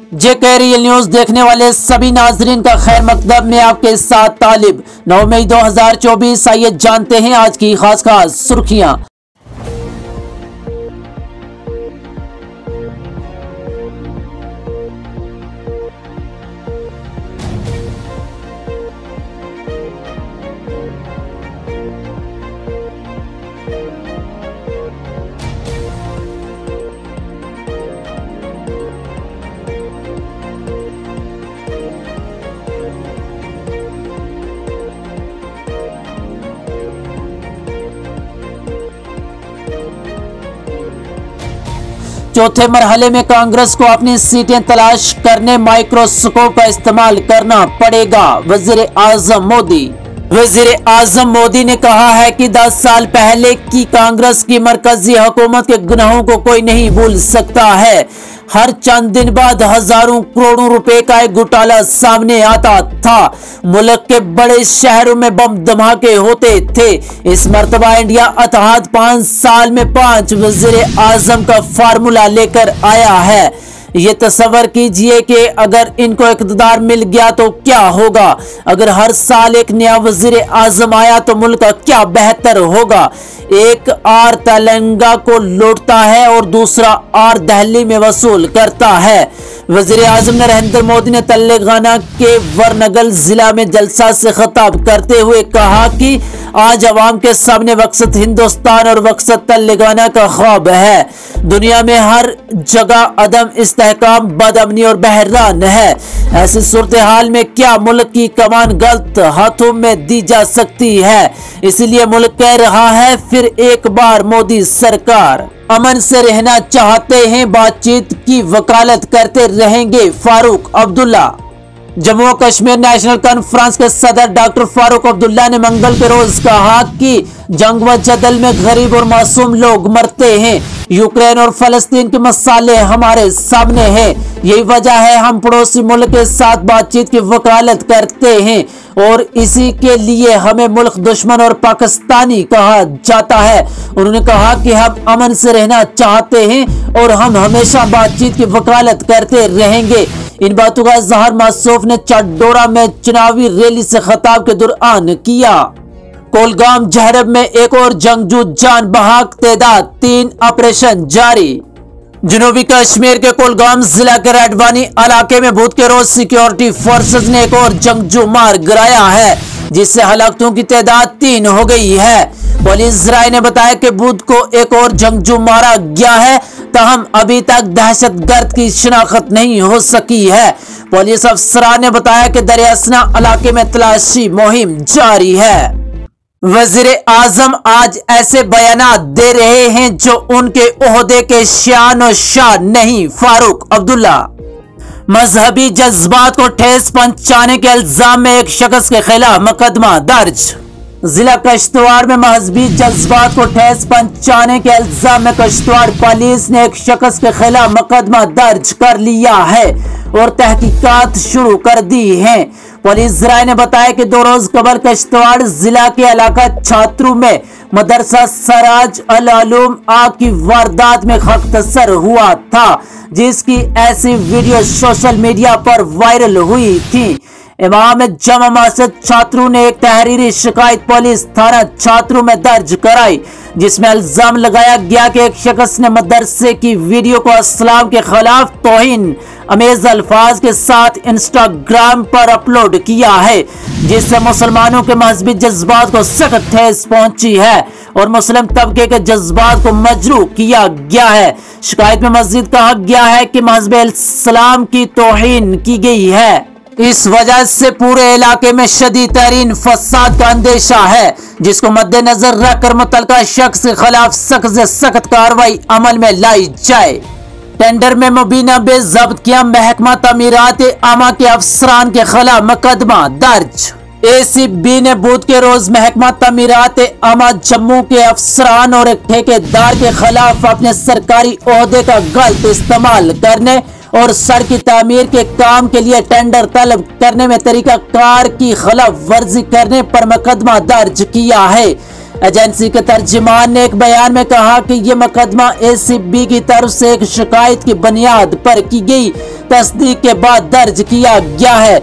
जेके real news देखने वाले सभी नाजरीन का खैर मकदम में आपके साथ तालिब। 9 मई 2024। आइए जानते हैं आज की खास सुर्खियां। चौथे मरहले में कांग्रेस को अपनी सीटें तलाश करने माइक्रोस्कोप का इस्तेमाल करना पड़ेगा। वजीर आजम मोदी ने कहा है कि 10 साल पहले की कांग्रेस की मरकजी हुकूमत के गुनाहों को कोई नहीं भूल सकता है। हर चंद दिन बाद हजारों करोड़ों रुपए का एक घोटाला सामने आता था। मुल्क के बड़े शहरों में बम धमाके होते थे। इस मर्तबा इंडिया अतहाद 5 साल में 5 वजीर आजम का फार्मूला लेकर आया है। ये तस्वर कीजिए कि अगर इनको इक़्तिदार मिल गया तो क्या होगा। अगर हर साल एक नया वजीर आजम आया तो मुल्क का क्या बेहतर होगा। एक आर तेलंगा को लौटता है और दूसरा आर दिल्ली में वसूल करता है। वजीर आजम नरेंद्र मोदी ने तेलंगाना के वरनगल जिला में जलसा से खिताब करते हुए कहा कि आज अवाम के सामने मकसद हिंदुस्तान और मकसद तेलंगाना का ख्वाब है। दुनिया में हर जगह अदम इस्तेहकाम, बदअमनी और बहरान है। ऐसी सूरत हाल में क्या मुल्क की कमान गलत हाथों में दी जा सकती है। इसलिए मुल्क कह रहा है फिर एक बार मोदी सरकार अमन से रहना चाहते हैं, बातचीत की वकालत करते रहेंगे फारूक अब्दुल्ला। जम्मू कश्मीर नेशनल कॉन्फ्रेंस के सदर डॉक्टर फारूक अब्दुल्ला ने मंगल के रोज कहा कि जंग व जदल में गरीब और मासूम लोग मरते हैं। यूक्रेन और फलस्तीन के मसाले हमारे सामने हैं। यही वजह है हम पड़ोसी मुल्क के साथ बातचीत की वकालत करते हैं और इसी के लिए हमें मुल्क दुश्मन और पाकिस्तानी कहा जाता है। उन्होंने कहा कि हम अमन से रहना चाहते हैं और हम हमेशा बातचीत की वकालत करते रहेंगे। इन बातों का इजहार मासूफ ने चडोरा में चुनावी रैली से खिताब के दौरान किया। कोलगाम जहरब में एक और जंगजू जान बहक, तेदाद 3, ऑपरेशन जारी। जनूबी कश्मीर के कोलगाम जिला के रेडवानी इलाके में बुध के रोज सिक्योरिटी फोर्सेस ने एक और जंगजू मार गिराया है, जिससे हलाकतों की तादाद 3 हो गई है। पुलिस राय ने बताया कि बुध को एक और जंगजू मारा गया है, ताहम अभी तक दहशतगर्द की शिनाख्त नहीं हो सकी है। पुलिस अफसरान ने बताया कि दरियासना इलाके में तलाशी मुहिम जारी है। वजीर आजम आज ऐसे बयानात दे रहे हैं जो उनके ओहदे के शान और शान नहीं। फारूक अब्दुल्ला। मजहबी जज्बात को ठेस पहुंचाने के इल्जाम में एक शख्स के खिलाफ मुकदमा दर्ज। जिला कश्तवाड़ में मजहबी जज्बात को ठेस पहुंचाने के इल्जाम में कश्तवाड़ पुलिस ने एक शख्स के खिलाफ मुकदमा दर्ज कर लिया है और तहकीकात शुरू कर दी है। पुलिस राय ने बताया कि 2 रोज कबल कश्तवाड़ जिला के इलाका छात्रों में मदरसा सराज अल उलूम आग की वारदात में खख्तसर हुआ था, जिसकी ऐसी वीडियो सोशल मीडिया पर वायरल हुई थी। इमाम जमा मस्जिद छात्रों ने एक तहरीरी शिकायत पुलिस थाना छात्रों में दर्ज कराई, जिसमें इल्जाम लगाया गया कि एक शख्स ने मदरसे की वीडियो को इस्लाम के खिलाफ तौहीन अमेज अल्फाज के साथ इंस्टाग्राम पर अपलोड किया है, जिससे मुसलमानों के मजहबी जज्बात को सख्त ठेस पहुंची है और मुस्लिम तबके के जज्बात को मजरूह किया गया है। शिकायत में मजीद कहा गया है कि मजहब इस्लाम की तौहीन की गई है। इस वजह से पूरे इलाके में शदीद तरीन फसाद का अंदेशा है, जिसको मद्देनजर रखकर मुतल्लिका शख्स के खिलाफ सख्त से सख्त कार्रवाई अमल में लाई जाए। टेंडर में मुबीना बेजब्त किया महकमा तमीरात आमा के अफसरान के खिलाफ मुकदमा दर्ज। ACB ने बुध के रोज महकमा तमीरात आमा जम्मू के अफसरान और एक ठेकेदार के खिलाफ अपने सरकारी ओहदे का गलत इस्तेमाल करने और सड़क की तामीर के काम के लिए टेंडर तलब करने में तरीका कार की खिलाफ वर्जी करने पर मुकदमा दर्ज किया है। एजेंसी के तर्जुमान ने एक बयान में कहा कि ये मुकदमा ACB की तरफ से एक शिकायत की बुनियाद पर की गई तस्दीक के बाद दर्ज किया गया है।